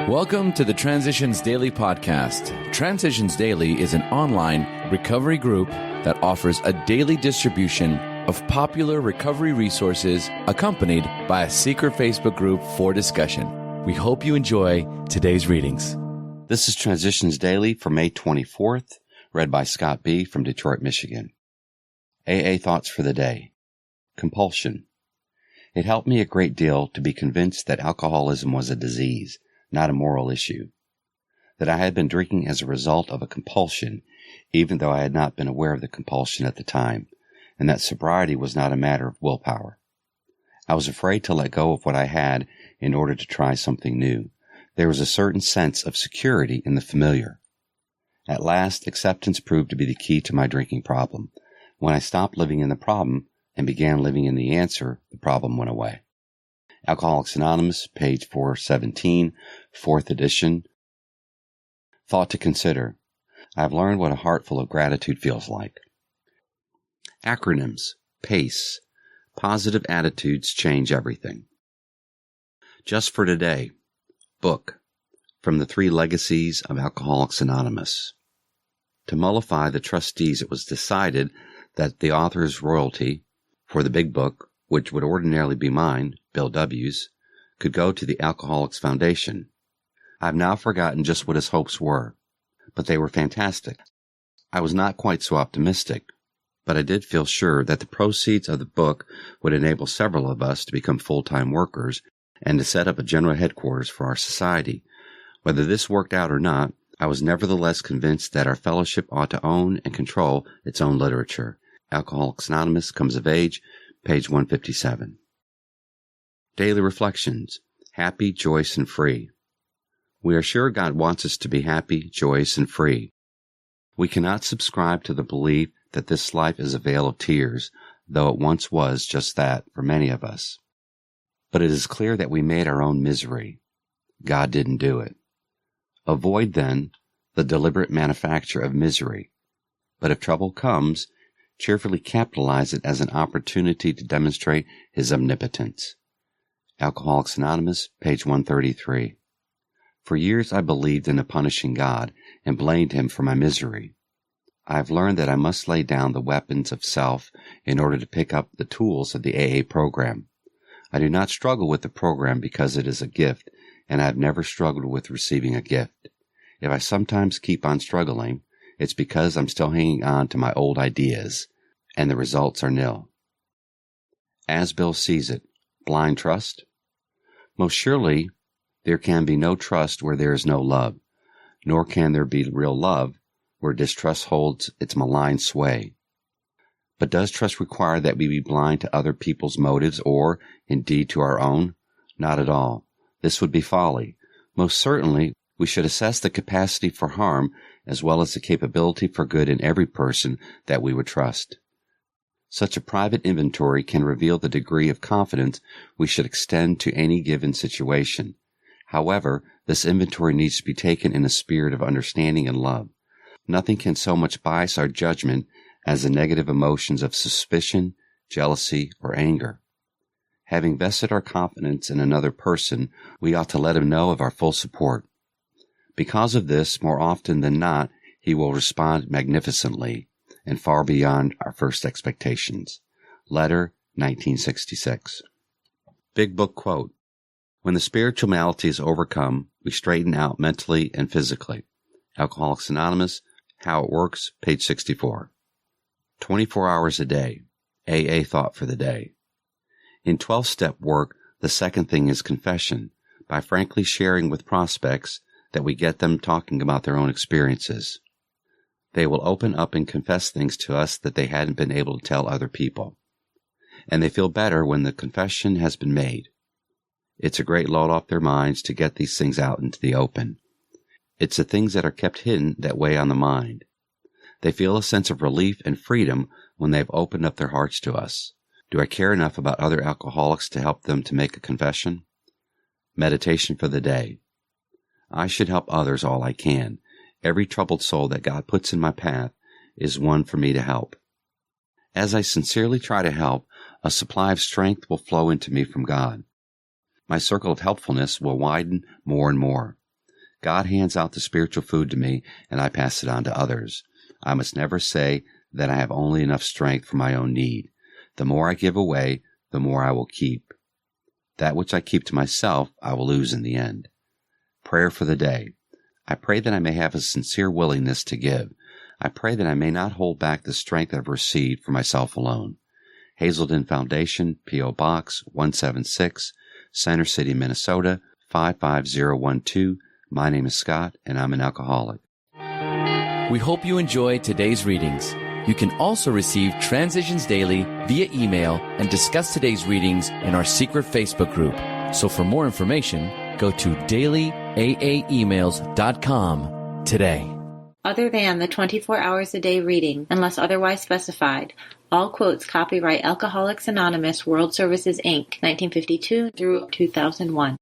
Welcome to the Transitions Daily podcast. Transitions Daily is an online recovery group that offers a daily distribution of popular recovery resources accompanied by a secret Facebook group for discussion. We hope you enjoy today's readings. This is Transitions Daily for May 24th, read by Scott B. from Detroit, Michigan. AA Thoughts for the Day. Compulsion. It helped me a great deal to be convinced that alcoholism was a disease, not a moral issue. That I had been drinking as a result of a compulsion, even though I had not been aware of the compulsion at the time, and that sobriety was not a matter of willpower. I was afraid to let go of what I had in order to try something new. There was a certain sense of security in the familiar. At last, acceptance proved to be the key to my drinking problem. When I stopped living in the problem and began living in the answer, the problem went away. Alcoholics Anonymous, page 417, 4th edition. Thought to consider. I have learned what a heart full of gratitude feels like. Acronyms. PACE. Positive attitudes change everything. Just for today. Book. From the 3 Legacies of Alcoholics Anonymous. To mollify the trustees, it was decided that the author's royalty for the big book, which would ordinarily be mine, Bill W.'s, could go to the Alcoholics Foundation. I have now forgotten just what his hopes were, but they were fantastic. I was not quite so optimistic, but I did feel sure that the proceeds of the book would enable several of us to become full-time workers and to set up a general headquarters for our society. Whether this worked out or not, I was nevertheless convinced that our fellowship ought to own and control its own literature. Alcoholics Anonymous Comes of Age, page 157. Daily Reflections. Happy, joyous, and free. We are sure God wants us to be happy, joyous, and free. We cannot subscribe to the belief that this life is a vale of tears, though it once was just that for many of us. But it is clear that we made our own misery. God didn't do it. Avoid, then, the deliberate manufacture of misery. But if trouble comes, cheerfully capitalize it as an opportunity to demonstrate His omnipotence. Alcoholics Anonymous, page 133. For years I believed in a punishing God and blamed Him for my misery. I have learned that I must lay down the weapons of self in order to pick up the tools of the AA program. I do not struggle with the program because it is a gift, and I have never struggled with receiving a gift. If I sometimes keep on struggling, it's because I'm still hanging on to my old ideas, and the results are nil. As Bill sees it, blind trust? Most surely, there can be no trust where there is no love, nor can there be real love where distrust holds its malign sway. But does trust require that we be blind to other people's motives or, indeed, to our own? Not at all. This would be folly. Most certainly, we should assess the capacity for harm as well as the capability for good in every person that we would trust. Such a private inventory can reveal the degree of confidence we should extend to any given situation. However, this inventory needs to be taken in a spirit of understanding and love. Nothing can so much bias our judgment as the negative emotions of suspicion, jealousy, or anger. Having vested our confidence in another person, we ought to let him know of our full support. Because of this, more often than not, he will respond magnificently and far beyond our first expectations. Letter, 1966. Big Book Quote. When the spiritual malady is overcome, we straighten out mentally and physically. Alcoholics Anonymous, How It Works, page 64. 24 hours a day. AA Thought for the Day. In 12-step work, the second thing is confession, by frankly sharing with prospects that we get them talking about their own experiences. They will open up and confess things to us that they hadn't been able to tell other people. And they feel better when the confession has been made. It's a great load off their minds to get these things out into the open. It's the things that are kept hidden that weigh on the mind. They feel a sense of relief and freedom when they've opened up their hearts to us. Do I care enough about other alcoholics to help them to make a confession? Meditation for the day. I should help others all I can. Every troubled soul that God puts in my path is one for me to help. As I sincerely try to help, a supply of strength will flow into me from God. My circle of helpfulness will widen more and more. God hands out the spiritual food to me, and I pass it on to others. I must never say that I have only enough strength for my own need. The more I give away, the more I will keep. That which I keep to myself, I will lose in the end. Prayer for the day. I pray that I may have a sincere willingness to give. I pray that I may not hold back the strength I've received for myself alone. Hazelden Foundation, P.O. Box 176, Center City, Minnesota 55012. My name is Scott, and I'm an alcoholic. We hope you enjoyed today's readings. You can also receive Transitions Daily via email and discuss today's readings in our secret Facebook group. So for more information, go to dailyaaemails.com today. Other than the 24 hours a day reading, unless otherwise specified, all quotes copyright Alcoholics Anonymous World Services, Inc., 1952 through 2001.